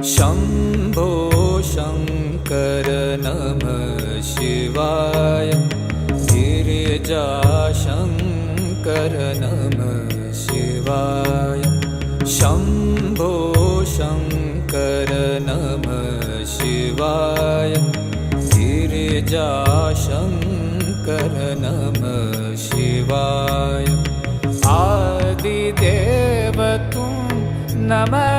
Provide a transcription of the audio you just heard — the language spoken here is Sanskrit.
शम्भो शङ्कर नमः शिवाय गिरिजाशङ्कर नमः शिवाय शम्भो शङ्कर नमः शिवाय गिरिजाशङ्कर नमः शिवाय आदिदेव तुम नमः